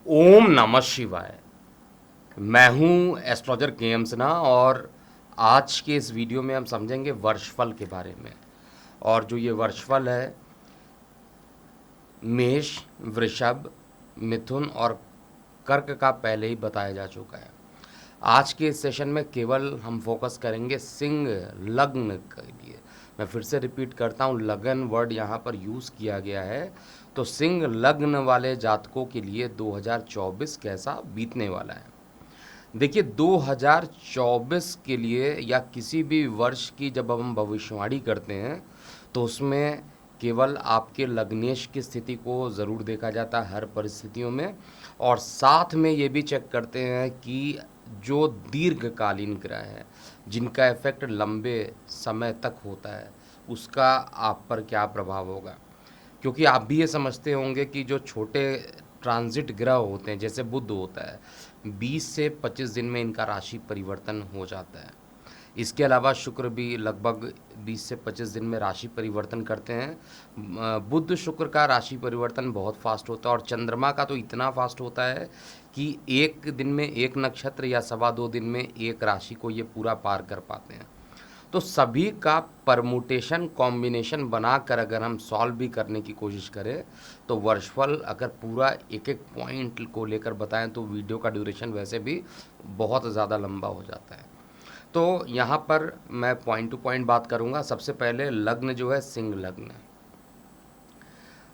ओम नमः शिवाय। मैं हूं एस्ट्रोलॉजर के एम सिन्हा और आज के इस वीडियो में हम समझेंगे वर्षफल के बारे में। और जो ये वर्षफल है, मेष, वृषभ, मिथुन और कर्क का पहले ही बताया जा चुका है। आज के इस सेशन में केवल हम फोकस करेंगे सिंह लग्न के लिए। मैं फिर से रिपीट करता हूँ, लगन वर्ड यहाँ पर यूज़ किया गया है। तो सिंह लग्न वाले जातकों के लिए 2024 कैसा बीतने वाला है। देखिए, 2024 के लिए या किसी भी वर्ष की जब हम भविष्यवाणी करते हैं तो उसमें केवल आपके लग्नेश की स्थिति को ज़रूर देखा जाता है हर परिस्थितियों में। और साथ में ये भी चेक करते हैं कि जो दीर्घकालीन ग्रह है, जिनका इफेक्ट लंबे समय तक होता है, उसका आप पर क्या प्रभाव होगा। क्योंकि आप भी ये समझते होंगे कि जो छोटे ट्रांजिट ग्रह होते हैं, जैसे बुध होता है, 20 से 25 दिन में इनका राशि परिवर्तन हो जाता है। इसके अलावा शुक्र भी लगभग 20 से 25 दिन में राशि परिवर्तन करते हैं। बुध शुक्र का राशि परिवर्तन बहुत फास्ट होता है और चंद्रमा का तो इतना फास्ट होता है कि एक दिन में एक नक्षत्र या सवा दो दिन में एक राशि को ये पूरा पार कर पाते हैं। तो सभी का परमुटेशन कॉम्बिनेशन बनाकर अगर हम सॉल्व भी करने की कोशिश करें तो वर्षफल अगर पूरा एक एक पॉइंट को लेकर बताएं तो वीडियो का ड्यूरेशन वैसे भी बहुत ज़्यादा लंबा हो जाता है। तो यहाँ पर मैं पॉइंट टू पॉइंट बात करूँगा। सबसे पहले लग्न जो है सिंह लग्न है।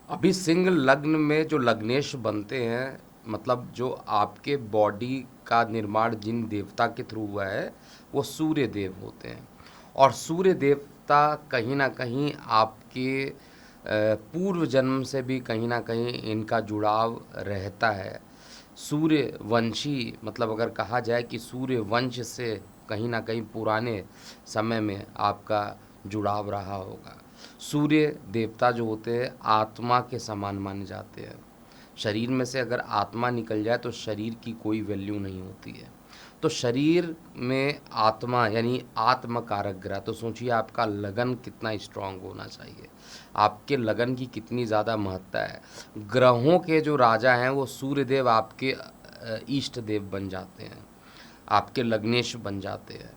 अभी सिंह लग्न में जो लग्नेश बनते हैं, मतलब जो आपके बॉडी का निर्माण जिन देवता के थ्रू हुआ है वो सूर्य देव होते हैं। और सूर्य देवता कहीं ना कहीं आपके पूर्व जन्म से भी कहीं ना कहीं इनका जुड़ाव रहता है। सूर्य वंशी, मतलब अगर कहा जाए कि सूर्य वंश से कहीं ना कहीं पुराने समय में आपका जुड़ाव रहा होगा। सूर्य देवता जो होते हैं आत्मा के समान माने जाते हैं। शरीर में से अगर आत्मा निकल जाए तो शरीर की कोई वैल्यू नहीं होती है। तो शरीर में आत्मा यानी आत्म कारक ग्रह, तो सोचिए आपका लगन कितना स्ट्रांग होना चाहिए, आपके लगन की कितनी ज़्यादा महत्ता है। ग्रहों के जो राजा हैं वो सूर्य देव आपके इष्ट देव बन जाते हैं, आपके लग्नेश बन जाते हैं।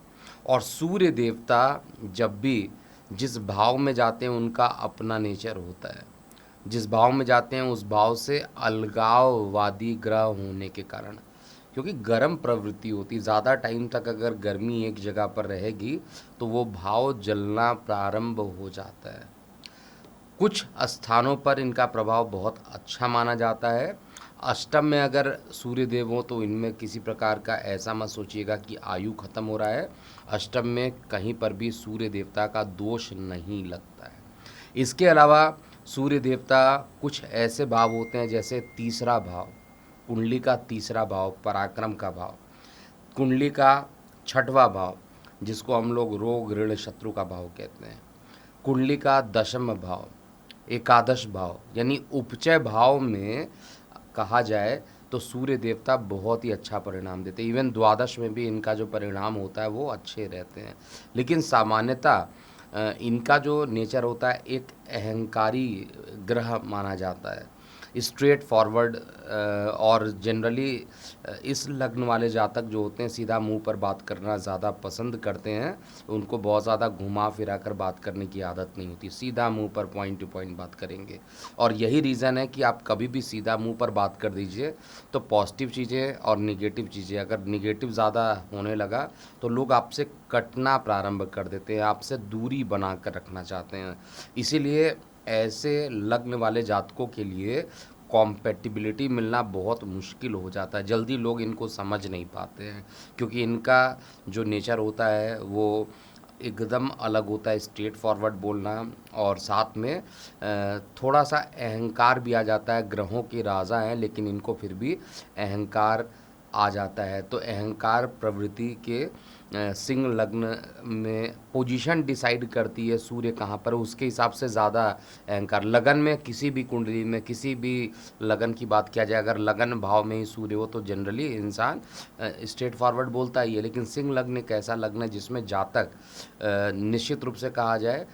और सूर्य देवता जब भी जिस भाव में जाते हैं उनका अपना नेचर होता है। जिस भाव में जाते हैं उस भाव से अलगाववादी ग्रह होने के कारण, क्योंकि गर्म प्रवृत्ति होती, ज़्यादा टाइम तक अगर गर्मी एक जगह पर रहेगी तो वो भाव जलना प्रारंभ हो जाता है। कुछ स्थानों पर इनका प्रभाव बहुत अच्छा माना जाता है। अष्टम में अगर सूर्य देव हो तो इनमें किसी प्रकार का ऐसा मत सोचिएगा कि आयु खत्म हो रहा है। अष्टम में कहीं पर भी सूर्य देवता का दोष नहीं लगता है। इसके अलावा सूर्य देवता कुछ ऐसे भाव होते हैं जैसे तीसरा भाव, कुंडली का तीसरा भाव पराक्रम का भाव, कुंडली का छठवां भाव जिसको हम लोग रोग ऋण शत्रु का भाव कहते हैं, कुंडली का दशम भाव, एकादश भाव यानी उपचय भाव में कहा जाए तो सूर्य देवता बहुत ही अच्छा परिणाम देते हैं। इवन द्वादश में भी इनका जो परिणाम होता है वो अच्छे रहते हैं। लेकिन सामान्यतः इनका जो नेचर होता है एक अहंकारी ग्रह माना जाता है, स्ट्रेट फॉरवर्ड। और जनरली इस लग्न वाले जातक जो होते हैं सीधा मुंह पर बात करना ज़्यादा पसंद करते हैं। उनको बहुत ज़्यादा घुमा फिरा कर बात करने की आदत नहीं होती, सीधा मुंह पर पॉइंट टू पॉइंट बात करेंगे। और यही रीज़न है कि आप कभी भी सीधा मुंह पर बात कर दीजिए तो पॉजिटिव चीज़ें और निगेटिव चीज़ें, अगर निगेटिव ज़्यादा होने लगा तो लोग आपसे कटना प्रारंभ कर देते हैं, आपसे दूरी बना कर रखना चाहते हैं। इसीलिए ऐसे लग्न वाले जातकों के लिए कॉम्पेटिबिलिटी मिलना बहुत मुश्किल हो जाता है, जल्दी लोग इनको समझ नहीं पाते हैं। क्योंकि इनका जो नेचर होता है वो एकदम अलग होता है, स्ट्रेट फॉरवर्ड बोलना। और साथ में थोड़ा सा अहंकार भी आ जाता है। ग्रहों के राजा हैं लेकिन इनको फिर भी अहंकार आ जाता है। तो अहंकार प्रवृत्ति के सिंह लग्न में पोजीशन डिसाइड करती है सूर्य कहाँ पर, उसके हिसाब से ज़्यादा अहंकार। लगन में किसी भी कुंडली में किसी भी लगन की बात किया जाए, अगर लगन भाव में ही सूर्य हो तो जनरली इंसान स्ट्रेट फॉरवर्ड बोलता ही है। लेकिन सिंह लग्न एक ऐसा लग्न है जिसमें जातक निश्चित रूप से कहा जाए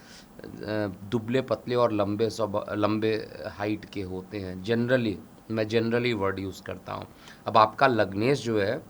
दुबले पतले और लंबे हाइट के होते हैं जनरली। मैं जनरली वर्ड यूज़ करता हूँ। अब आपका लग्नेश जो है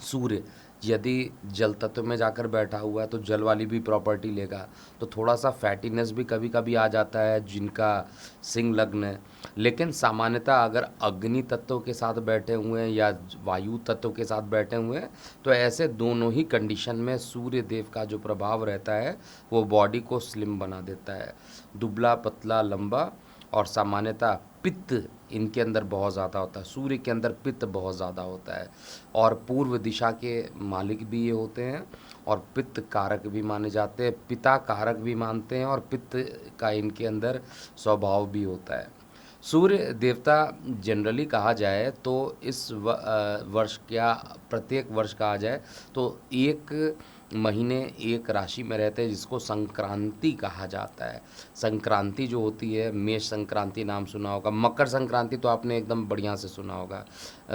सूर्य, यदि जल तत्व में जाकर बैठा हुआ है तो जल वाली भी प्रॉपर्टी लेगा, तो थोड़ा सा फैटीनेस भी कभी कभी आ जाता है जिनका सिंह लग्न है। लेकिन सामान्यतः अगर अग्नि तत्व के साथ बैठे हुए हैं या वायु तत्व के साथ बैठे हुए हैं, तो ऐसे दोनों ही कंडीशन में सूर्य देव का जो प्रभाव रहता है वो बॉडी को स्लिम बना देता है, दुबला पतला लंबा। और सामान्यतः पित्त इनके अंदर बहुत ज़्यादा होता है, सूर्य के अंदर पित्त बहुत ज़्यादा होता है। और पूर्व दिशा के मालिक भी ये होते हैं और पित्त कारक भी माने जाते हैं, पिता कारक भी मानते हैं, और पित्त का इनके अंदर स्वभाव भी होता है। सूर्य देवता जनरली कहा जाए तो इस वर्ष क्या प्रत्येक वर्ष कहा जाए तो एक महीने एक राशि में रहते हैं, जिसको संक्रांति कहा जाता है। संक्रांति जो होती है, मेष संक्रांति नाम सुना होगा, मकर संक्रांति तो आपने एकदम बढ़िया से सुना होगा।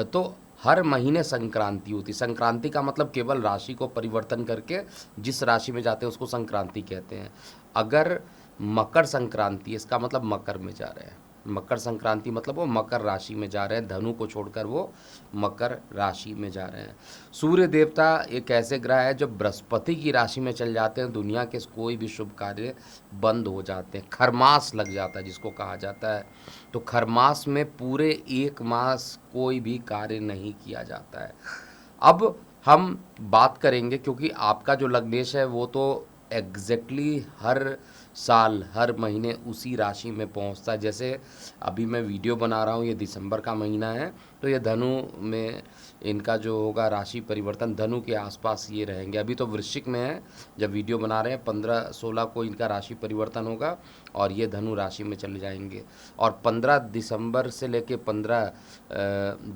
तो हर महीने संक्रांति होती। संक्रांति का मतलब केवल राशि को परिवर्तन करके जिस राशि में जाते हैं उसको संक्रांति कहते हैं। अगर मकर संक्रांति, इसका मतलब मकर में जा रहे हैं, मकर संक्रांति मतलब वो मकर राशि में जा रहे हैं, धनु को छोड़कर वो मकर राशि में जा रहे हैं। सूर्य देवता एक ऐसे ग्रह है जो बृहस्पति की राशि में चल जाते हैं, दुनिया के कोई भी शुभ कार्य बंद हो जाते हैं, खरमास लग जाता है जिसको कहा जाता है। तो खरमास में पूरे एक मास कोई भी कार्य नहीं किया जाता है। अब हम बात करेंगे, क्योंकि आपका जो लग्नेश है वो तो एग्जैक्टली हर साल हर महीने उसी राशि में पहुंचता है। जैसे अभी मैं वीडियो बना रहा हूँ, ये दिसंबर का महीना है, तो ये धनु में इनका जो होगा राशि परिवर्तन धनु के आसपास ये रहेंगे। अभी तो वृश्चिक में है, जब वीडियो बना रहे हैं 15-16 को इनका राशि परिवर्तन होगा और ये धनु राशि में चले जाएंगे। और 15 दिसंबर से लेके 15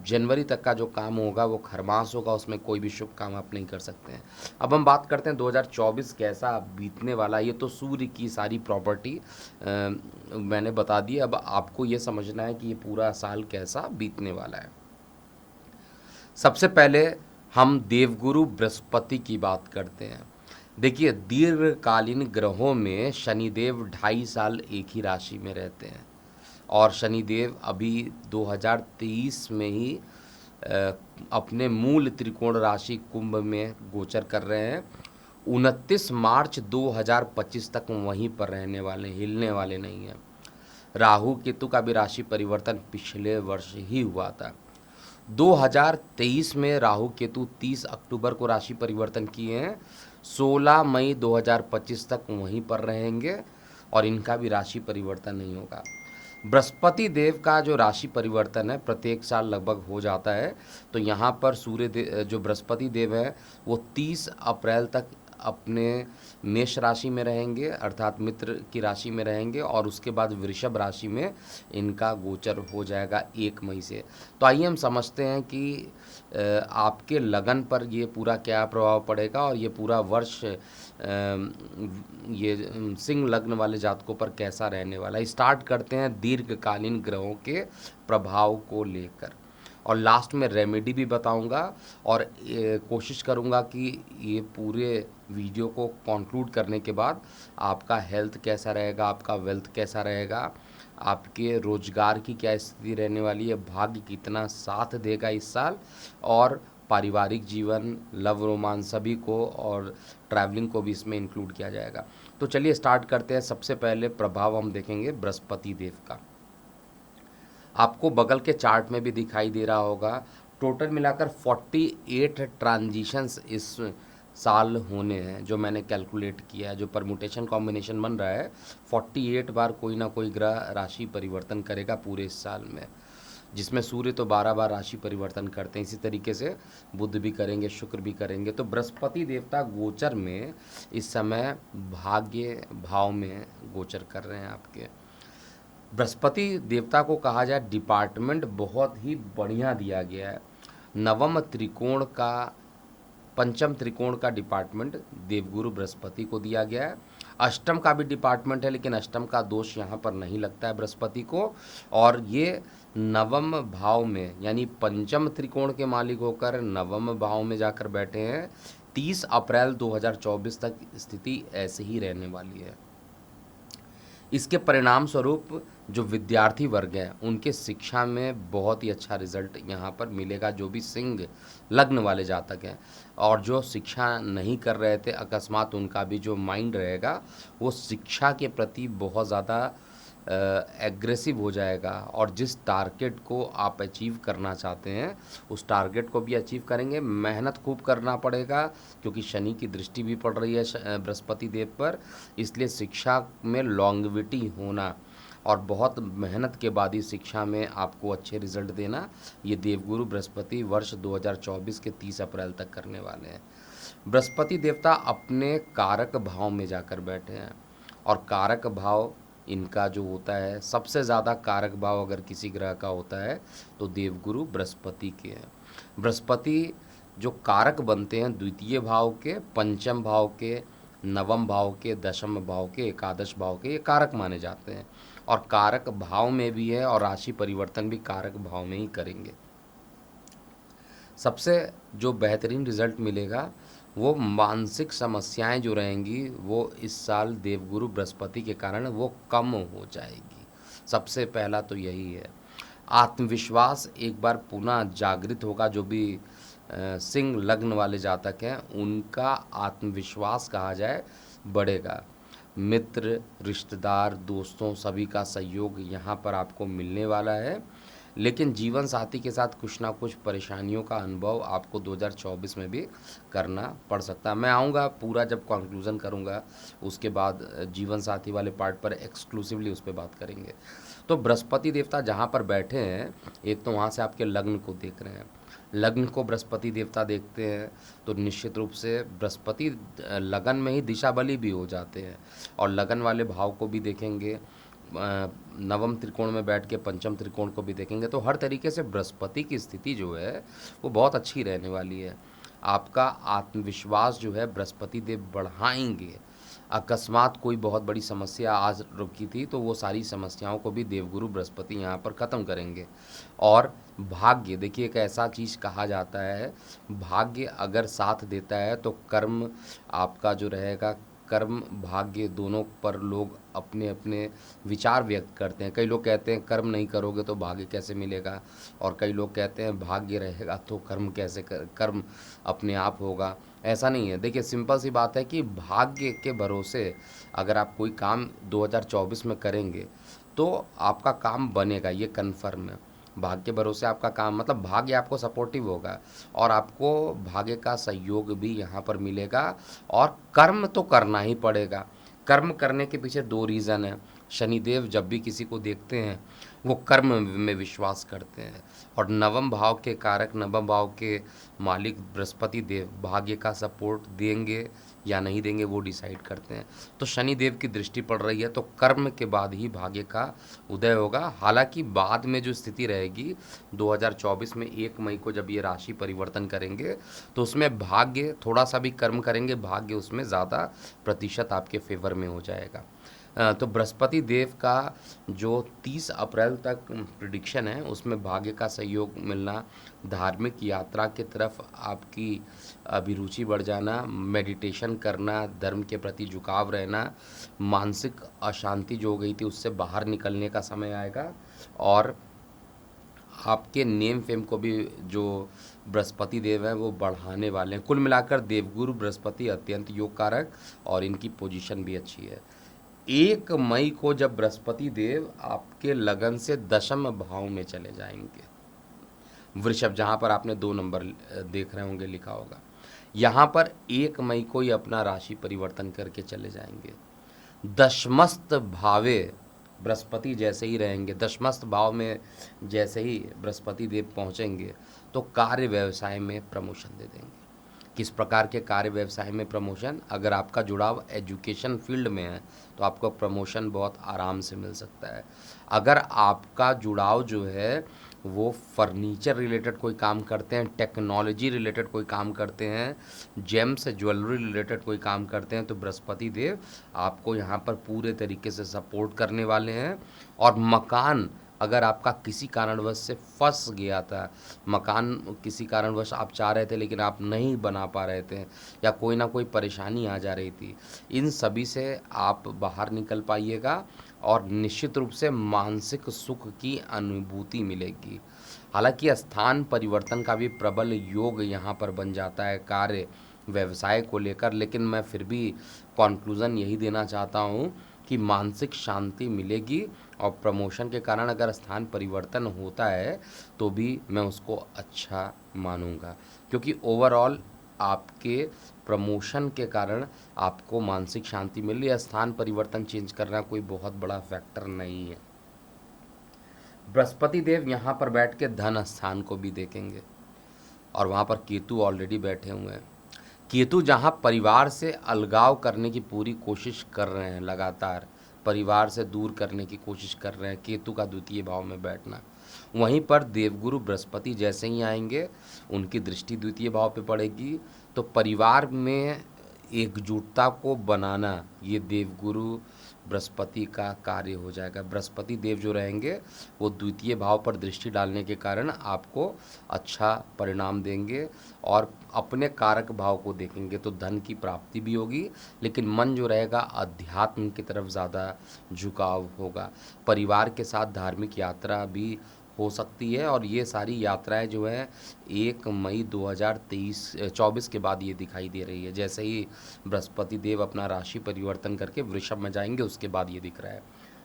जनवरी तक का जो काम होगा वो खरमास होगा, उसमें कोई भी शुभ काम आप नहीं कर सकते हैं। अब हम बात करते हैं 2024 कैसा बीतने वाला। ये तो सूर्य की सारी प्रॉपर्टी मैंने बता दी, अब आपको ये समझना है कि ये पूरा साल कैसा बीतने वाला है। सबसे पहले हम देवगुरु बृहस्पति की बात करते हैं। देखिए, दीर्घकालीन ग्रहों में शनिदेव 2.5 साल एक ही राशि में रहते हैं, और शनिदेव अभी 2023 में ही अपने मूल त्रिकोण राशि कुंभ में गोचर कर रहे हैं। 29 मार्च 2025 तक वहीं पर रहने वाले, हिलने वाले नहीं हैं। राहु केतु का भी राशि परिवर्तन पिछले वर्ष ही हुआ था। 2023 में राहु केतु 30 अक्टूबर को राशि परिवर्तन किए हैं, 16 मई 2025 तक वहीं पर रहेंगे और इनका भी राशि परिवर्तन नहीं होगा। बृहस्पति देव का जो राशि परिवर्तन है प्रत्येक साल लगभग हो जाता है, तो यहाँ पर जो बृहस्पति देव है वो 30 अप्रैल तक अपने मेष राशि में रहेंगे, अर्थात मित्र की राशि में रहेंगे, और उसके बाद वृषभ राशि में इनका गोचर हो जाएगा 1 मई से। तो आइए हम समझते हैं कि आपके लगन पर ये पूरा क्या प्रभाव पड़ेगा और ये पूरा वर्ष ये सिंह लग्न वाले जातकों पर कैसा रहने वाला है। स्टार्ट करते हैं दीर्घकालीन ग्रहों के प्रभाव को लेकर, और लास्ट में रेमेडी भी बताऊंगा, और कोशिश करूंगा कि ये पूरे वीडियो को कंक्लूड करने के बाद आपका हेल्थ कैसा रहेगा, आपका वेल्थ कैसा रहेगा, आपके रोजगार की क्या स्थिति रहने वाली है, भाग्य कितना साथ देगा इस साल, और पारिवारिक जीवन, लव रोमांस सभी को, और ट्रैवलिंग को भी इसमें इंक्लूड किया जाएगा। तो चलिए स्टार्ट करते हैं। सबसे पहले प्रभाव हम देखेंगे बृहस्पति देव का। आपको बगल के चार्ट में भी दिखाई दे रहा होगा, टोटल मिलाकर 48 ट्रांजिशंस इस साल होने हैं, जो मैंने कैलकुलेट किया है। जो परमुटेशन कॉम्बिनेशन बन रहा है, 48 बार कोई ना कोई ग्रह राशि परिवर्तन करेगा पूरे इस साल में, जिसमें सूर्य तो 12 बार राशि परिवर्तन करते हैं। इसी तरीके से बुध भी करेंगे, शुक्र भी करेंगे। तो बृहस्पति देवता गोचर में इस समय भाग्य भाव में गोचर कर रहे हैं आपके। बृहस्पति देवता को कहा जाए डिपार्टमेंट बहुत ही बढ़िया दिया गया है। नवम त्रिकोण का, पंचम त्रिकोण का डिपार्टमेंट देवगुरु बृहस्पति को दिया गया है। अष्टम का भी डिपार्टमेंट है, लेकिन अष्टम का दोष यहाँ पर नहीं लगता है बृहस्पति को, और ये नवम भाव में यानी पंचम त्रिकोण के मालिक होकर नवम भाव में जाकर बैठे हैं। 30 अप्रैल 2024 तक स्थिति ऐसे ही रहने वाली है। इसके परिणाम स्वरूप जो विद्यार्थी वर्ग है उनके शिक्षा में बहुत ही अच्छा रिजल्ट यहाँ पर मिलेगा, जो भी सिंह लग्न वाले जातक हैं। और जो शिक्षा नहीं कर रहे थे अकस्मात उनका भी जो माइंड रहेगा वो शिक्षा के प्रति बहुत ज़्यादा एग्रेसिव हो जाएगा, और जिस टारगेट को आप अचीव करना चाहते हैं उस टारगेट को भी अचीव करेंगे। मेहनत खूब करना पड़ेगा क्योंकि शनि की दृष्टि भी पड़ रही है बृहस्पति देव पर, इसलिए शिक्षा में लॉन्गेविटी होना और बहुत मेहनत के बाद ही शिक्षा में आपको अच्छे रिजल्ट देना, ये देवगुरु बृहस्पति वर्ष 2024 के 30 अप्रैल तक करने वाले हैं। बृहस्पति देवता अपने कारक भाव में जाकर बैठे हैं, और कारक भाव इनका जो होता है, सबसे ज़्यादा कारक भाव अगर किसी ग्रह का होता है तो देवगुरु बृहस्पति के हैं। बृहस्पति जो कारक बनते हैं द्वितीय भाव के, पंचम भाव के, नवम भाव के, दशम भाव के, एकादश भाव के, ये कारक माने जाते हैं, और कारक भाव में भी है और राशि परिवर्तन भी कारक भाव में ही करेंगे। सबसे जो बेहतरीन रिजल्ट मिलेगा वो मानसिक समस्याएं जो रहेंगी वो इस साल देवगुरु बृहस्पति के कारण वो कम हो जाएगी। सबसे पहला तो यही है। आत्मविश्वास एक बार पुनः जागृत होगा। जो भी सिंह लग्न वाले जातक हैं उनका आत्मविश्वास कहा जाए बढ़ेगा। मित्र, रिश्तेदार, दोस्तों सभी का सहयोग यहाँ पर आपको मिलने वाला है, लेकिन जीवन साथी के साथ कुछ ना कुछ परेशानियों का अनुभव आपको 2024 में भी करना पड़ सकता है। मैं आऊँगा पूरा जब कंक्लूज़न करूँगा उसके बाद जीवन साथी वाले पार्ट पर एक्सक्लूसिवली उस पर बात करेंगे। तो बृहस्पति देवता जहाँ पर बैठे हैं, एक तो वहाँ से आपके लग्न को देख रहे हैं, लग्न को बृहस्पति देवता देखते हैं तो निश्चित रूप से बृहस्पति लगन में ही दिशा बली भी हो जाते हैं, और लगन वाले भाव को भी देखेंगे, नवम त्रिकोण में बैठ के पंचम त्रिकोण को भी देखेंगे। तो हर तरीके से बृहस्पति की स्थिति जो है वो बहुत अच्छी रहने वाली है। आपका आत्मविश्वास जो है बृहस्पति देव बढ़ाएंगे। अकस्मात कोई बहुत बड़ी समस्या आज रुकी थी तो वो सारी समस्याओं को भी देवगुरु बृहस्पति यहाँ पर ख़त्म करेंगे। और भाग्य, देखिए एक ऐसा चीज़ कहा जाता है, भाग्य अगर साथ देता है तो कर्म आपका जो रहेगा, कर्म भाग्य दोनों पर लोग अपने अपने विचार व्यक्त करते हैं। कई लोग कहते हैं कर्म नहीं करोगे तो भाग्य कैसे मिलेगा, और कई लोग कहते हैं भाग्य रहेगा तो कर्म कैसे कर्म अपने आप होगा। ऐसा नहीं है। देखिए सिंपल सी बात है कि भाग्य के भरोसे अगर आप कोई काम 2024 में करेंगे तो आपका काम बनेगा, ये कन्फर्म है। भाग्य के भरोसे आपका काम मतलब भाग्य आपको सपोर्टिव होगा और आपको भाग्य का सहयोग भी यहाँ पर मिलेगा, और कर्म तो करना ही पड़ेगा। कर्म करने के पीछे दो रीज़न है। शनिदेव जब भी किसी को देखते हैं वो कर्म में विश्वास करते हैं, और नवम भाव के कारक, नवम भाव के मालिक बृहस्पति देव भाग्य का सपोर्ट देंगे या नहीं देंगे वो डिसाइड करते हैं। तो शनिदेव की दृष्टि पड़ रही है तो कर्म के बाद ही भाग्य का उदय होगा। हालांकि बाद में जो स्थिति रहेगी 2024 में 1 मई को जब ये राशि परिवर्तन करेंगे तो उसमें भाग्य, थोड़ा सा भी कर्म करेंगे भाग्य उसमें ज़्यादा प्रतिशत आपके फेवर में हो जाएगा। तो बृहस्पति देव का जो 30 अप्रैल तक प्रिडिक्शन है उसमें भाग्य का सहयोग मिलना, धार्मिक यात्रा की तरफ आपकी अभिरुचि बढ़ जाना, मेडिटेशन करना, धर्म के प्रति झुकाव रहना, मानसिक अशांति जो हो गई थी उससे बाहर निकलने का समय आएगा, और आपके नेम फेम को भी जो बृहस्पति देव हैं वो बढ़ाने वाले हैं। कुल मिलाकर देवगुरु बृहस्पति अत्यंत योग कारक और इनकी पोजीशन भी अच्छी है। 1 मई को जब बृहस्पति देव आपके लगन से दशम भाव में चले जाएंगे, वृषभ, जहाँ पर आपने 2 नंबर देख रहे होंगे लिखा होगा, यहाँ पर 1 मई को ही अपना राशि परिवर्तन करके चले जाएंगे। दशमस्त भावे बृहस्पति जैसे ही रहेंगे, दशमस्त भाव में जैसे ही बृहस्पति देव पहुँचेंगे तो कार्य व्यवसाय में प्रमोशन दे देंगे। किस प्रकार के कार्य व्यवसाय में प्रमोशन? अगर आपका जुड़ाव एजुकेशन फील्ड में है तो आपको प्रमोशन बहुत आराम से मिल सकता है। अगर आपका जुड़ाव जो है वो फर्नीचर रिलेटेड कोई काम करते हैं, टेक्नोलॉजी रिलेटेड कोई काम करते हैं, जेम्स ज्वेलरी रिलेटेड कोई काम करते हैं, तो बृहस्पति देव आपको यहाँ पर पूरे तरीके से सपोर्ट करने वाले हैं। और मकान अगर आपका किसी कारणवश से फंस गया था, मकान किसी कारणवश आप चाह रहे थे लेकिन आप नहीं बना पा रहे थे, या कोई ना कोई परेशानी आ जा रही थी, इन सभी से आप बाहर निकल पाइएगा और निश्चित रूप से मानसिक सुख की अनुभूति मिलेगी। हालांकि स्थान परिवर्तन का भी प्रबल योग यहाँ पर बन जाता है कार्य व्यवसाय को लेकर, लेकिन मैं फिर भी कॉन्क्लूज़न यही देना चाहता हूँ कि मानसिक शांति मिलेगी, और प्रमोशन के कारण अगर स्थान परिवर्तन होता है तो भी मैं उसको अच्छा मानूंगा, क्योंकि ओवरऑल आपके प्रमोशन के कारण आपको मानसिक शांति मिल रही है। स्थान परिवर्तन चेंज करना कोई बहुत बड़ा फैक्टर नहीं है। बृहस्पति देव यहाँ पर बैठ के धन स्थान को भी देखेंगे, और वहाँ पर केतु ऑलरेडी बैठे हुए हैं। केतु जहाँ परिवार से अलगाव करने की पूरी कोशिश कर रहे हैं, लगातार परिवार से दूर करने की कोशिश कर रहे हैं, केतु का द्वितीय भाव में बैठना, वहीं पर देवगुरु बृहस्पति जैसे ही आएंगे उनकी दृष्टि द्वितीय भाव पे पड़ेगी, तो परिवार में एकजुटता को बनाना ये देवगुरु बृहस्पति का कार्य हो जाएगा। बृहस्पति देव जो रहेंगे वो द्वितीय भाव पर दृष्टि डालने के कारण आपको अच्छा परिणाम देंगे, और अपने कारक भाव को देखेंगे तो धन की प्राप्ति भी होगी, लेकिन मन जो रहेगा अध्यात्म की तरफ ज़्यादा झुकाव होगा। परिवार के साथ धार्मिक यात्रा भी हो सकती है, और ये सारी यात्राएं जो है 1 मई 2024 के बाद ये दिखाई दे रही है। जैसे ही बृहस्पति देव अपना राशि परिवर्तन करके वृषभ में जाएंगे उसके बाद ये दिख रहा है,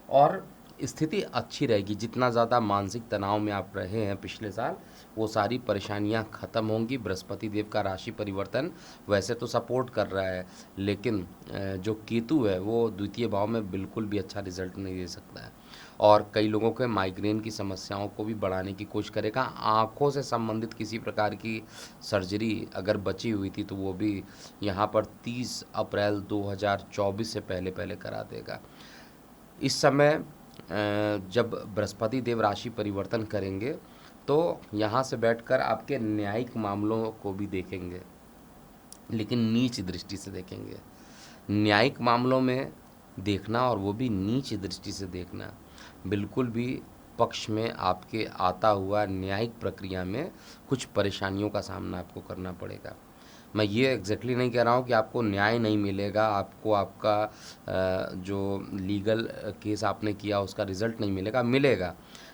और स्थिति अच्छी रहेगी। जितना ज़्यादा मानसिक तनाव में आप रहे हैं पिछले साल, वो सारी परेशानियां ख़त्म होंगी। बृहस्पति देव का राशि परिवर्तन वैसे तो सपोर्ट कर रहा है, लेकिन जो केतु है वो द्वितीय भाव में बिल्कुल भी अच्छा रिजल्ट नहीं दे सकता है, और कई लोगों के माइग्रेन की समस्याओं को भी बढ़ाने की कोशिश करेगा। आँखों से संबंधित किसी प्रकार की सर्जरी अगर बची हुई थी तो वो भी यहाँ पर 30 अप्रैल 2024 से पहले पहले करा देगा। इस समय जब बृहस्पति देव राशि परिवर्तन करेंगे तो यहाँ से बैठकर आपके न्यायिक मामलों को भी देखेंगे, लेकिन नीच दृष्टि से देखेंगे। न्यायिक मामलों में देखना, और वो भी नीच दृष्टि से देखना, बिल्कुल भी पक्ष में आपके आता हुआ न्यायिक प्रक्रिया में कुछ परेशानियों का सामना आपको करना पड़ेगा। मैं ये एग्जैक्टली नहीं कह रहा हूँ कि आपको न्याय नहीं मिलेगा, आपको आपका जो लीगल केस आपने किया उसका रिजल्ट नहीं मिलेगा, मिलेगा,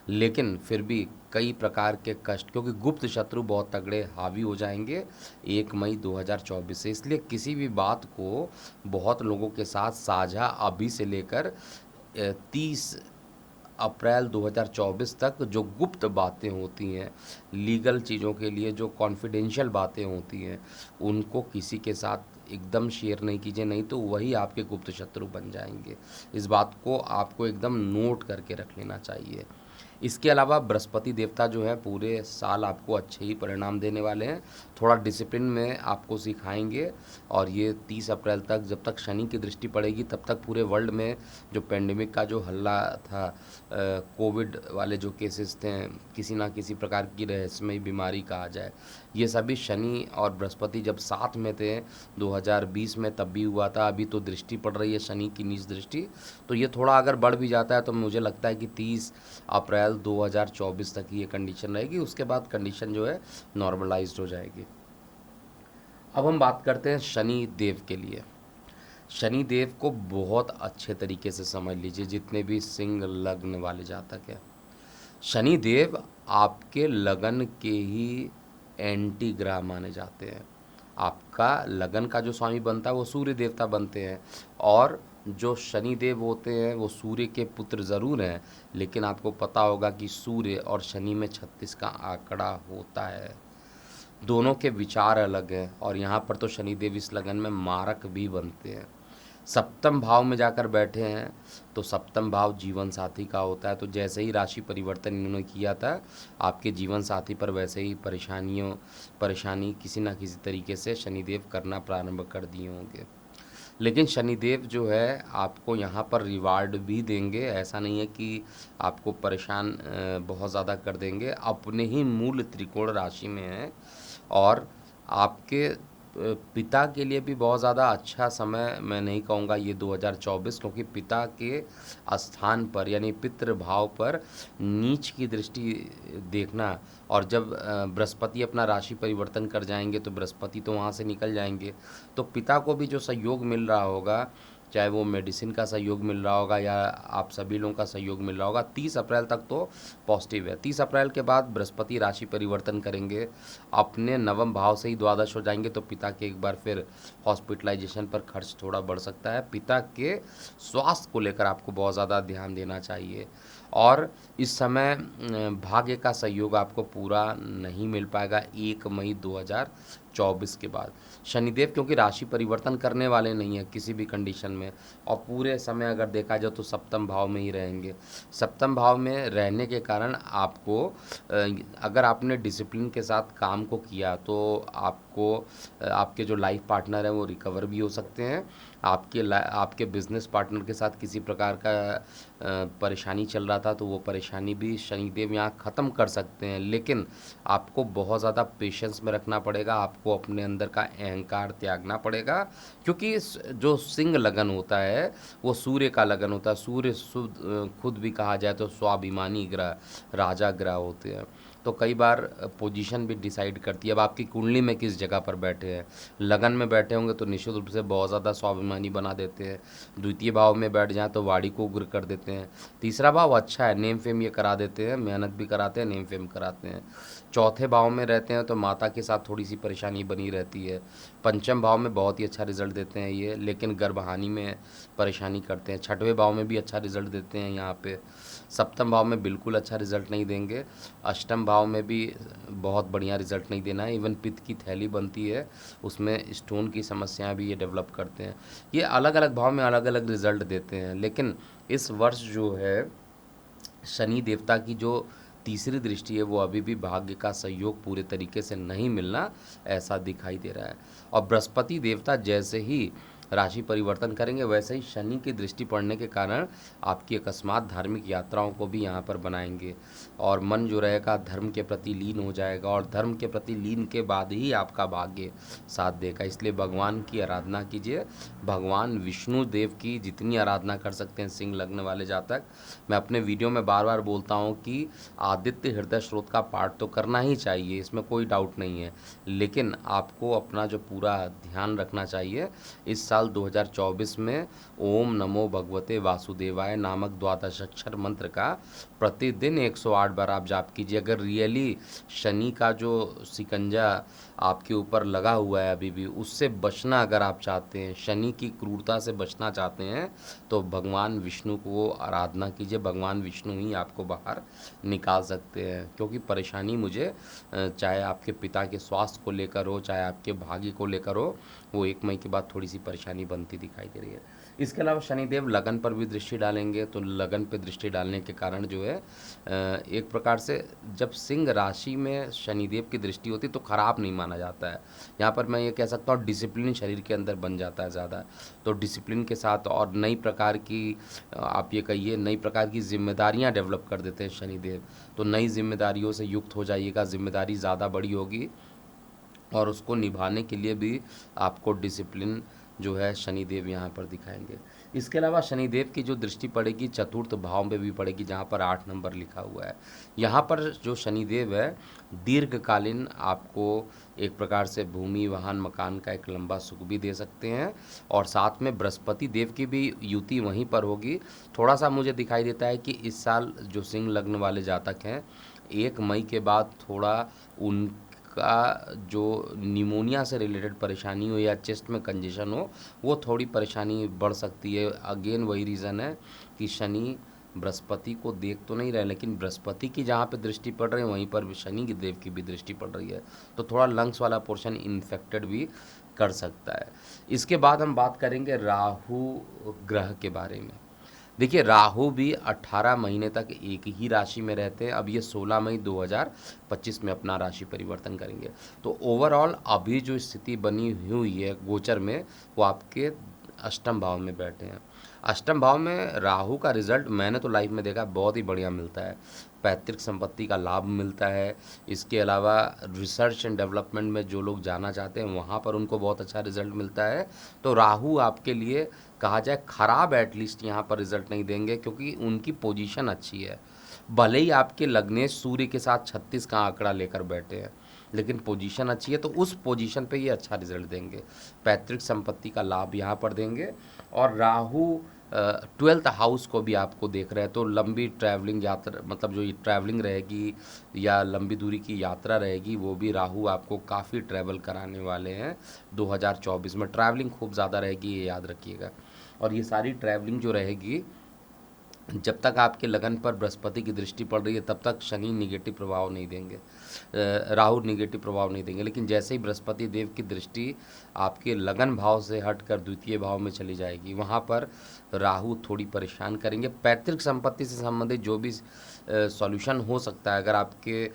लेकिन फिर भी कई प्रकार के कष्ट, क्योंकि गुप्त शत्रु बहुत तगड़े हावी हो जाएंगे 1 मई 2024 से। इसलिए किसी भी बात को बहुत लोगों के साथ साझा अभी से लेकर 30 अप्रैल 2024 तक जो गुप्त बातें होती हैं, लीगल चीज़ों के लिए जो कॉन्फिडेंशियल बातें होती हैं, उनको किसी के साथ एकदम शेयर नहीं कीजिए, नहीं तो वही आपके गुप्त शत्रु बन जाएंगे। इस बात को आपको एकदम नोट करके रख लेना चाहिए। इसके अलावा बृहस्पति देवता जो है पूरे साल आपको अच्छे ही परिणाम देने वाले हैं, थोड़ा डिसिप्लिन में आपको सिखाएंगे, और ये 30 अप्रैल तक, जब तक शनि की दृष्टि पड़ेगी तब तक पूरे वर्ल्ड में जो पेंडेमिक का जो हल्ला था, कोविड वाले जो केसेस थे, किसी ना किसी प्रकार की रहस्यमयी बीमारी कहा जाए, ये सभी शनि और बृहस्पति जब साथ में थे 2020 में तब भी हुआ था। अभी तो दृष्टि पड़ रही है शनि की नीच दृष्टि, तो ये थोड़ा अगर बढ़ भी जाता है तो मुझे लगता है कि 30 अप्रैल 2024 तक ये कंडीशन रहेगी, उसके बाद कंडीशन जो है नॉर्मलाइज्ड हो जाएगी। अब हम बात करते हैं शनि देव के लिए। शनि देव को बहुत अच्छे तरीके से समझ लीजिए, जितने भी सिंह लग्न वाले जातक हैं। शनि देव आपके लगन के ही एंटी ग्रह माने जाते हैं। आपका लगन का जो स्वामी बनता है वो सूर्य देवता बनते हैं, और जो शनि देव होते हैं वो सूर्य के पुत्र ज़रूर हैं, लेकिन आपको पता होगा कि सूर्य और शनि में 36 का आंकड़ा होता है। दोनों के विचार अलग हैं, और यहाँ पर तो शनिदेव इस लगन में मारक भी बनते हैं। सप्तम भाव में जाकर बैठे हैं, तो सप्तम भाव जीवन साथी का होता है, तो जैसे ही राशि परिवर्तन इन्होंने किया था आपके जीवन साथी पर, वैसे ही परेशानी किसी ना किसी तरीके से शनिदेव करना प्रारंभ कर दिए होंगे। लेकिन शनिदेव जो है आपको यहाँ पर रिवार्ड भी देंगे, ऐसा नहीं है कि आपको परेशान बहुत ज़्यादा कर देंगे। अपने ही मूल त्रिकोण राशि में है, और आपके पिता के लिए भी बहुत ज़्यादा अच्छा समय मैं नहीं कहूँगा ये 2024, क्योंकि पिता के स्थान पर यानी पितृ भाव पर नीच की दृष्टि देखना, और जब बृहस्पति अपना राशि परिवर्तन कर जाएंगे तो बृहस्पति तो वहाँ से निकल जाएंगे, तो पिता को भी जो सहयोग मिल रहा होगा, चाहे वो मेडिसिन का सहयोग मिल रहा होगा या आप सभी लोगों का सहयोग मिल रहा होगा, 30 अप्रैल तक तो पॉजिटिव है। 30 अप्रैल के बाद बृहस्पति राशि परिवर्तन करेंगे, अपने नवम भाव से ही द्वादश हो जाएंगे, तो पिता के एक बार फिर हॉस्पिटलाइजेशन पर खर्च थोड़ा बढ़ सकता है। पिता के स्वास्थ्य को लेकर आपको बहुत ज़्यादा ध्यान देना चाहिए, और इस समय भाग्य का सहयोग आपको पूरा नहीं मिल पाएगा 1 मई 2024 के बाद। शनिदेव क्योंकि राशि परिवर्तन करने वाले नहीं है किसी भी कंडीशन में, और पूरे समय अगर देखा जाए तो सप्तम भाव में ही रहेंगे। सप्तम भाव में रहने के कारण आपको अगर आपने डिसिप्लिन के साथ काम को किया तो आपको आपके जो लाइफ पार्टनर हैं वो रिकवर भी हो सकते हैं। आपके बिजनेस पार्टनर के साथ किसी प्रकार का परेशानी चल रहा था तो वो परेशानी भी शनिदेव यहाँ ख़त्म कर सकते हैं, लेकिन आपको बहुत ज़्यादा पेशेंस में रखना पड़ेगा, आपको अपने अंदर का अहंकार त्यागना पड़ेगा, क्योंकि जो सिंह लगन होता है वो सूर्य का लगन होता है। सूर्य खुद भी कहा जाए तो स्वाभिमानी ग्रह, राजा ग्रह होते हैं, तो कई बार पोजीशन भी डिसाइड करती है। अब आपकी कुंडली में किस जगह पर बैठे हैं, लगन में बैठे होंगे तो निश्चित रूप से बहुत ज़्यादा स्वाभिमानी बना देते हैं। द्वितीय भाव में बैठ जाएं तो वाणी को उग्र कर देते हैं। तीसरा भाव अच्छा है, नेम फेम ये करा देते हैं, मेहनत भी कराते हैं, नेम फेम कराते हैं। चौथे भाव में रहते हैं तो माता के साथ थोड़ी सी परेशानी बनी रहती है। पंचम भाव में बहुत ही अच्छा रिजल्ट देते हैं ये, लेकिन गर्भहानि में परेशानी करते हैं। छठवें भाव में भी अच्छा रिजल्ट देते हैं यहाँ पे। सप्तम भाव में बिल्कुल अच्छा रिजल्ट नहीं देंगे। अष्टम भाव में भी बहुत बढ़िया रिजल्ट नहीं देना है। इवन पित्त की थैली बनती है, उसमें स्टोन की समस्याएं भी ये डेवलप करते हैं। ये अलग अलग भाव में अलग अलग रिजल्ट देते हैं, लेकिन इस वर्ष जो है शनि देवता की जो तीसरी दृष्टि है वो अभी भी भाग्य का सहयोग पूरे तरीके से नहीं मिलना ऐसा दिखाई दे रहा है। और बृहस्पति देवता जैसे ही राशि परिवर्तन करेंगे वैसे ही शनि की दृष्टि पड़ने के कारण आपकी अकस्मात धार्मिक यात्राओं को भी यहाँ पर बनाएंगे, और मन जो रहेगा धर्म के प्रति लीन हो जाएगा, और धर्म के प्रति लीन के बाद ही आपका भाग्य साथ देगा। इसलिए भगवान की आराधना कीजिए, भगवान विष्णु देव की जितनी आराधना कर सकते हैं सिंह लग्न वाले जातक। मैं अपने वीडियो में बार बार बोलता हूँ कि आदित्य हृदय स्रोत का पाठ तो करना ही चाहिए, इसमें कोई डाउट नहीं है, लेकिन आपको अपना जो पूरा ध्यान रखना चाहिए। इस साल 2024 में ओम नमो भगवते वासुदेवाय नामक द्वादश अक्षर मंत्र का प्रतिदिन 108 बार आप जाप कीजिए। अगर रियली शनि का जो सिकंजा आपके ऊपर लगा हुआ है अभी भी, उससे बचना अगर आप चाहते हैं, शनि की क्रूरता से बचना चाहते हैं, तो भगवान विष्णु को आराधना कीजिए। भगवान विष्णु ही आपको बाहर निकाल सकते हैं, क्योंकि परेशानी मुझे चाहे आपके पिता के स्वास्थ्य को लेकर हो, चाहे आपके भाग्य को लेकर हो, वो 1 मई के बाद थोड़ी सी परेशानी बनती दिखाई दे रही है। इसके अलावा शनिदेव लगन पर भी दृष्टि डालेंगे, तो लगन पर दृष्टि डालने के कारण जो है एक प्रकार से जब सिंह राशि में शनिदेव की दृष्टि होती तो खराब नहीं माना जाता है। यहाँ पर मैं ये कह सकता हूँ डिसिप्लिन शरीर के अंदर बन जाता है ज़्यादा, तो डिसिप्लिन के साथ और नई प्रकार की आप ये कहिए नई प्रकार की जिम्मेदारियाँ डेवलप कर देते हैं शनिदेव। तो नई जिम्मेदारियों से युक्त हो जाइएगा, जिम्मेदारी ज़्यादा बड़ी होगी, और उसको निभाने के लिए भी आपको डिसिप्लिन जो है शनिदेव यहाँ पर दिखाएंगे। इसके अलावा शनिदेव की जो दृष्टि पड़ेगी चतुर्थ भाव में भी पड़ेगी, जहाँ पर 8 नंबर लिखा हुआ है। यहाँ पर जो शनिदेव है दीर्घकालीन आपको एक प्रकार से भूमि वाहन मकान का एक लंबा सुख भी दे सकते हैं, और साथ में बृहस्पति देव की भी युति वहीं पर होगी। थोड़ा सा मुझे दिखाई देता है कि इस साल जो सिंह लग्न वाले जातक हैं 1 मई के बाद थोड़ा उन का जो निमोनिया से रिलेटेड परेशानी हो या चेस्ट में कंजेशन हो, वो थोड़ी परेशानी बढ़ सकती है। अगेन वही रीज़न है कि शनि बृहस्पति को देख तो नहीं रहे, लेकिन बृहस्पति की जहाँ पे दृष्टि पड़ रही है वहीं पर शनि की देव की भी दृष्टि पड़ रही है, तो थोड़ा लंग्स वाला पोर्शन इन्फेक्टेड भी कर सकता है। इसके बाद हम बात करेंगे राहु ग्रह के बारे में। देखिए राहु भी 18 महीने तक एक ही राशि में रहते हैं। अब ये 16 मई 2025 में अपना राशि परिवर्तन करेंगे, तो ओवरऑल अभी जो स्थिति बनी हुई है गोचर में वो आपके अष्टम भाव में बैठे हैं। अष्टम भाव में राहु का रिजल्ट मैंने तो लाइफ में देखा बहुत ही बढ़िया मिलता है। पैतृक संपत्ति का लाभ मिलता है। इसके अलावा रिसर्च एंड डेवलपमेंट में जो लोग जाना चाहते हैं वहाँ पर उनको बहुत अच्छा रिजल्ट मिलता है। तो राहु आपके लिए कहा जाए खराब एटलीस्ट यहाँ पर रिजल्ट नहीं देंगे, क्योंकि उनकी पोजीशन अच्छी है। भले ही आपके लग्नेश सूर्य के साथ 36 का आंकड़ा लेकर बैठे हैं, लेकिन पोजीशन अच्छी है, तो उस पोजीशन पे ये अच्छा रिजल्ट देंगे। पैतृक संपत्ति का लाभ यहाँ पर देंगे। और राहु 12th हाउस को भी आपको देख रहे हैं, तो लंबी ट्रैवलिंग यात्रा, मतलब जो ये ट्रैवलिंग रहेगी या लंबी दूरी की यात्रा रहेगी, वो भी राहु आपको काफ़ी ट्रैवल कराने वाले हैं 2024 में। ट्रैवलिंग खूब ज़्यादा रहेगी, ये याद रखिएगा। और ये सारी ट्रैवलिंग जो रहेगी, जब तक आपके लगन पर बृहस्पति की दृष्टि पड़ रही है तब तक शनि निगेटिव प्रभाव नहीं देंगे, राहु निगेटिव प्रभाव नहीं देंगे। लेकिन जैसे ही बृहस्पति देव की दृष्टि आपके लगन भाव से हटकर द्वितीय भाव में चली जाएगी, वहाँ पर राहु थोड़ी परेशान करेंगे। पैतृक संपत्ति से संबंधित जो भी सॉल्यूशन हो सकता है, अगर आपके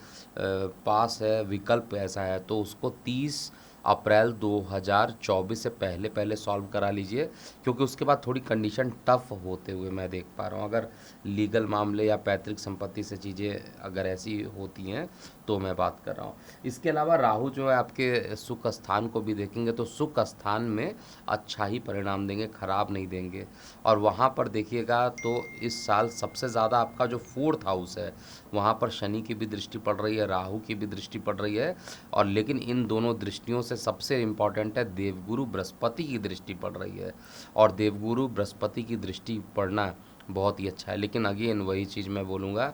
पास है विकल्प ऐसा है, तो उसको 30 अप्रैल 2024 से पहले पहले सॉल्व करा लीजिए, क्योंकि उसके बाद थोड़ी कंडीशन टफ होते हुए मैं देख पा रहा हूँ। अगर लीगल मामले या पैतृक संपत्ति से चीज़ें अगर ऐसी होती हैं तो मैं बात कर रहा हूँ। इसके अलावा राहु जो है आपके सुख स्थान को भी देखेंगे, तो सुख स्थान में अच्छा ही परिणाम देंगे, खराब नहीं देंगे। और वहाँ पर देखिएगा तो इस साल सबसे ज़्यादा आपका जो 4th हाउस है, वहाँ पर शनि की भी दृष्टि पड़ रही है, राहु की भी दृष्टि पड़ रही है। और लेकिन इन दोनों दृष्टियों से सबसे इम्पॉर्टेंट है देवगुरु बृहस्पति की दृष्टि पड़ रही है। और देवगुरु बृहस्पति की दृष्टि पड़ना बहुत ही अच्छा है। लेकिन अगेन वही चीज़ मैं बोलूँगा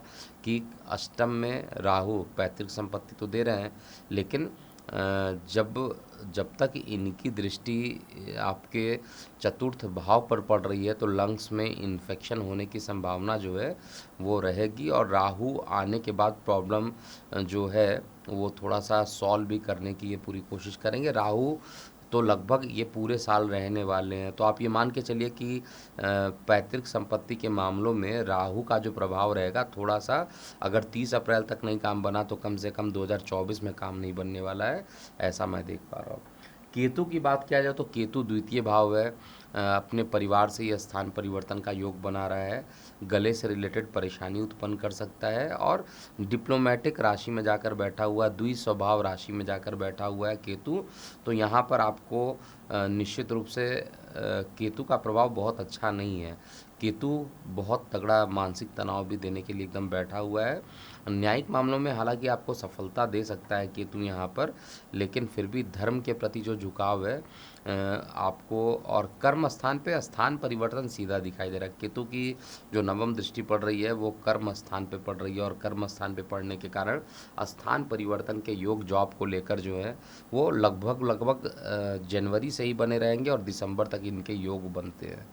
कि अष्टम में राहु पैतृक संपत्ति तो दे रहे हैं, लेकिन जब तक इनकी दृष्टि आपके चतुर्थ भाव पर पड़ रही है, तो लंग्स में इन्फेक्शन होने की संभावना जो है वो रहेगी। और राहु आने के बाद प्रॉब्लम जो है वो थोड़ा सा सॉल्व भी करने की ये पूरी कोशिश करेंगे। राहु तो लगभग ये पूरे साल रहने वाले हैं, तो आप ये मान के चलिए कि पैतृक संपत्ति के मामलों में राहु का जो प्रभाव रहेगा थोड़ा सा, अगर 30 अप्रैल तक नहीं काम बना तो कम से कम 2024 में काम नहीं बनने वाला है, ऐसा मैं देख पा रहा हूँ। केतु की बात किया जाए तो केतु द्वितीय भाव है, अपने परिवार से ये स्थान परिवर्तन का योग बना रहा है, गले से रिलेटेड परेशानी उत्पन्न कर सकता है। और डिप्लोमेटिक राशि में जाकर बैठा हुआ, द्विस्वभाव राशि में जाकर बैठा हुआ है केतु, तो यहाँ पर आपको निश्चित रूप से केतु का प्रभाव बहुत अच्छा नहीं है। केतु बहुत तगड़ा मानसिक तनाव भी देने के लिए एकदम बैठा हुआ है। न्यायिक मामलों में हालांकि आपको सफलता दे सकता है केतु यहाँ पर, लेकिन फिर भी धर्म के प्रति जो झुकाव है आपको, और कर्म स्थान पे स्थान परिवर्तन सीधा दिखाई दे रहा है। केतु की जो नवम दृष्टि पड़ रही है वो कर्म स्थान पे पड़ रही है, और कर्म स्थान पे पड़ने के कारण स्थान परिवर्तन के योग जॉब को लेकर जो है वो लगभग जनवरी से ही बने रहेंगे, और दिसंबर तक इनके योग बनते हैं।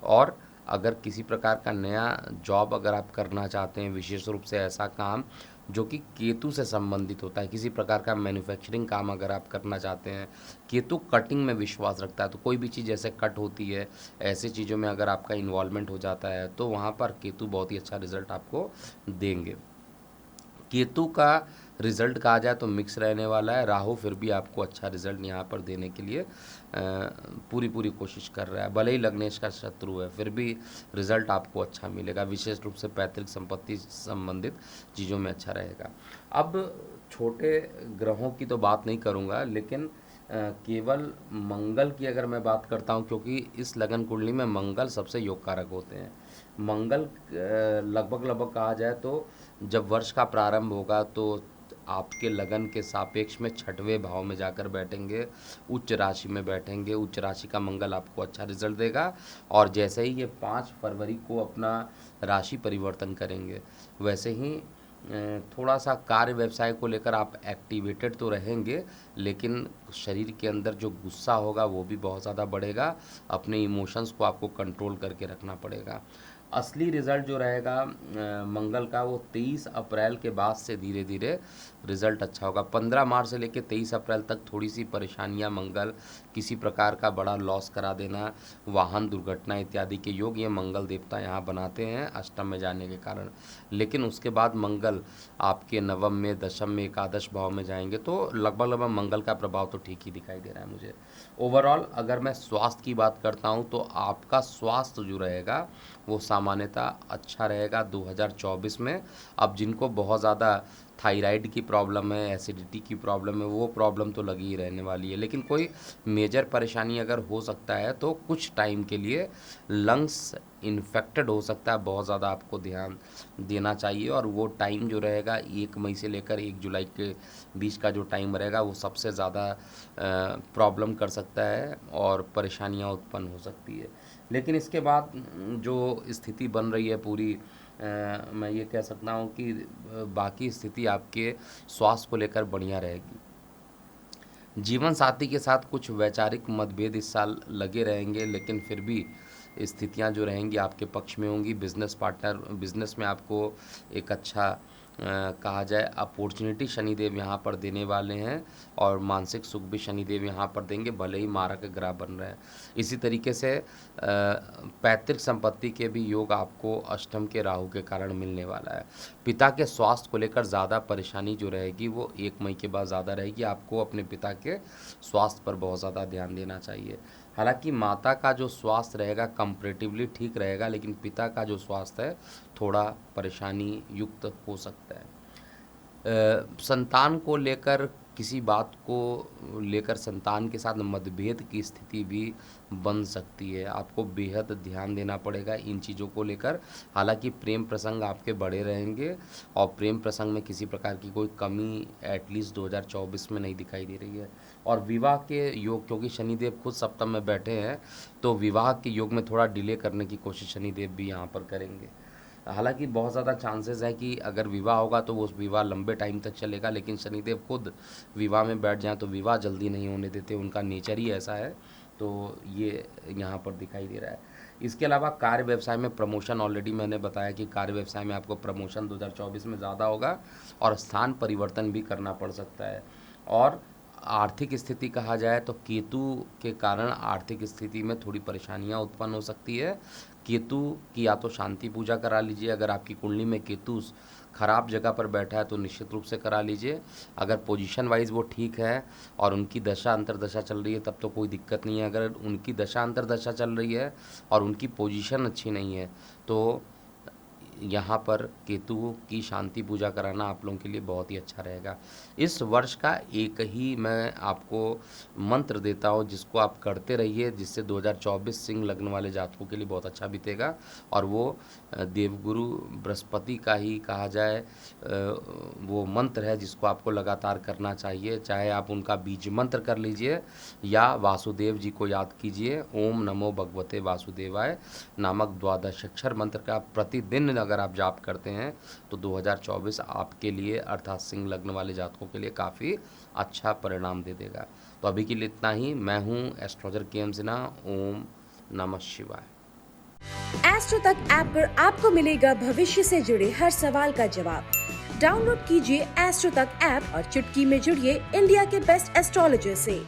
और अगर किसी प्रकार का नया जॉब अगर आप करना चाहते हैं, विशेष रूप से ऐसा काम जो कि केतु से संबंधित होता है, किसी प्रकार का मैन्युफैक्चरिंग काम अगर आप करना चाहते हैं, केतु कटिंग में विश्वास रखता है, तो कोई भी चीज़ जैसे कट होती है, ऐसी चीज़ों में अगर आपका इन्वॉल्वमेंट हो जाता है तो वहाँ पर केतु बहुत ही अच्छा रिजल्ट आपको देंगे। केतु का रिजल्ट कहा जाए तो मिक्स रहने वाला है। राहु फिर भी आपको अच्छा रिजल्ट यहाँ पर देने के लिए पूरी कोशिश कर रहा है। भले ही लग्नेश का शत्रु है, फिर भी रिजल्ट आपको अच्छा मिलेगा, विशेष रूप से पैतृक संपत्ति से संबंधित चीज़ों में अच्छा रहेगा। अब छोटे ग्रहों की तो बात नहीं करूँगा, लेकिन केवल मंगल की अगर मैं बात करता हूँ, क्योंकि इस लगन कुंडली में मंगल सबसे योग कारक होते हैं। मंगल लगभग कहा जाए तो जब वर्ष का प्रारंभ होगा तो आपके लगन के सापेक्ष में 6वें भाव में जाकर बैठेंगे, उच्च राशि में बैठेंगे। उच्च राशि का मंगल आपको अच्छा रिजल्ट देगा। और जैसे ही ये 5 फरवरी को अपना राशि परिवर्तन करेंगे, वैसे ही थोड़ा सा कार्य व्यवसाय को लेकर आप एक्टिवेटेड तो रहेंगे, लेकिन शरीर के अंदर जो गुस्सा होगा वो भी बहुत ज़्यादा बढ़ेगा। अपने इमोशंस को आपको कंट्रोल करके रखना पड़ेगा। असली रिज़ल्ट जो रहेगा मंगल का, वो 23 अप्रैल के बाद से धीरे धीरे रिजल्ट अच्छा होगा। 15 मार्च से लेकर 23 अप्रैल तक थोड़ी सी परेशानियां, मंगल किसी प्रकार का बड़ा लॉस करा देना, वाहन दुर्घटना इत्यादि के योग ये मंगल देवता यहाँ बनाते हैं अष्टम में जाने के कारण। लेकिन उसके बाद मंगल आपके नवम में, दशम में, एकादश भाव में जाएंगे, तो लगभग मंगल का प्रभाव तो ठीक ही दिखाई दे रहा है मुझे। ओवरऑल अगर मैं स्वास्थ्य की बात करता हूँ तो आपका स्वास्थ्य जो रहेगा वो सामान्यतः अच्छा रहेगा 2024 में। अब जिनको बहुत ज़्यादा थायराइड की प्रॉब्लम है, एसिडिटी की प्रॉब्लम है, वो प्रॉब्लम तो लगी ही रहने वाली है। लेकिन कोई मेजर परेशानी अगर हो सकता है तो कुछ टाइम के लिए लंग्स इन्फेक्टेड हो सकता है, बहुत ज़्यादा आपको ध्यान देना चाहिए। और वो टाइम जो रहेगा 1 मई से लेकर 1 जुलाई के बीच का जो टाइम रहेगा वो सबसे ज़्यादा प्रॉब्लम कर सकता है और परेशानियां उत्पन्न हो सकती है। लेकिन इसके बाद जो स्थिति बन रही है पूरी, मैं ये कह सकता हूँ कि बाकी स्थिति आपके स्वास्थ्य को लेकर बढ़िया रहेगी। जीवन साथी के साथ कुछ वैचारिक मतभेद इस साल लगे रहेंगे, लेकिन फिर भी स्थितियां जो रहेंगी आपके पक्ष में होंगी। बिजनेस पार्टनर, बिजनेस में आपको एक अच्छा कहा जाए अपॉर्चुनिटी शनिदेव यहाँ पर देने वाले हैं, और मानसिक सुख भी शनिदेव यहाँ पर देंगे, भले ही मारक ग्रह बन रहे हैं। इसी तरीके से पैतृक संपत्ति के भी योग आपको अष्टम के राहु के कारण मिलने वाला है। पिता के स्वास्थ्य को लेकर ज़्यादा परेशानी जो रहेगी वो 1 मई के बाद ज़्यादा रहेगी। आपको अपने पिता के स्वास्थ्य पर बहुत ज़्यादा ध्यान देना चाहिए। हालांकि माता का जो स्वास्थ्य रहेगा कंपैरेटिवली ठीक रहेगा, लेकिन पिता का जो स्वास्थ्य है थोड़ा परेशानी युक्त हो सकता है। संतान को लेकर किसी बात को लेकर संतान के साथ मतभेद की स्थिति भी बन सकती है। आपको बेहद ध्यान देना पड़ेगा इन चीज़ों को लेकर। हालांकि प्रेम प्रसंग आपके बड़े रहेंगे और प्रेम प्रसंग में किसी प्रकार की कोई कमी एटलीस्ट 2024 में नहीं दिखाई दे रही है। और विवाह के योग, क्योंकि शनिदेव खुद सप्तम में बैठे हैं, तो विवाह के योग में थोड़ा डिले करने की कोशिश शनिदेव भी यहाँ पर करेंगे। हालांकि बहुत ज़्यादा चांसेस है कि अगर विवाह होगा तो वो विवाह लंबे टाइम तक चलेगा, लेकिन शनिदेव खुद विवाह में बैठ जाएं तो विवाह जल्दी नहीं होने देते, उनका नेचर ही ऐसा है। तो ये यहाँ पर दिखाई दे रहा है। इसके अलावा कार्य व्यवसाय में प्रमोशन, ऑलरेडी मैंने बताया कि कार्य व्यवसाय में आपको प्रमोशन 2024 में ज़्यादा होगा और स्थान परिवर्तन भी करना पड़ सकता है। और आर्थिक स्थिति कहा जाए तो केतु के कारण आर्थिक स्थिति में थोड़ी परेशानियां उत्पन्न हो सकती है। केतु की या तो शांति पूजा करा लीजिए, अगर आपकी कुंडली में केतु खराब जगह पर बैठा है तो निश्चित रूप से करा लीजिए। अगर पोजीशन वाइज वो ठीक है और उनकी दशा अंतरदशा चल रही है तब तो कोई दिक्कत नहीं है। अगर उनकी दशा अंतरदशा चल रही है और उनकी पोजीशन अच्छी नहीं है तो यहाँ पर केतु की शांति पूजा कराना आप लोगों के लिए बहुत ही अच्छा रहेगा। इस वर्ष का एक ही मैं आपको मंत्र देता हूँ जिसको आप करते रहिए, जिससे 2024 सिंह लग्न वाले जातकों के लिए बहुत अच्छा बीतेगा। और वो देवगुरु बृहस्पति का ही कहा जाए वो मंत्र है जिसको आपको लगातार करना चाहिए। चाहे आप उनका बीज मंत्र कर लीजिए या वासुदेव जी को याद कीजिए, ओम नमो भगवते वासुदेवाय नामक 12 अक्षर मंत्र का प्रतिदिन अगर आप जाप करते हैं तो 2024 आपके लिए अर्थात सिंह लग्न वाले जातकों के लिए काफ़ी अच्छा परिणाम दे देगा। तो अभी के लिए इतना ही। मैं हूँ एस्ट्रोलॉजर के.एम. सिन्हा। ओम नमः शिवाय। एस्ट्रो तक ऐप पर आपको मिलेगा भविष्य से जुड़े हर सवाल का जवाब। डाउनलोड कीजिए एस्ट्रो तक ऐप और चुटकी में जुड़िए इंडिया के बेस्ट एस्ट्रोलॉजर से।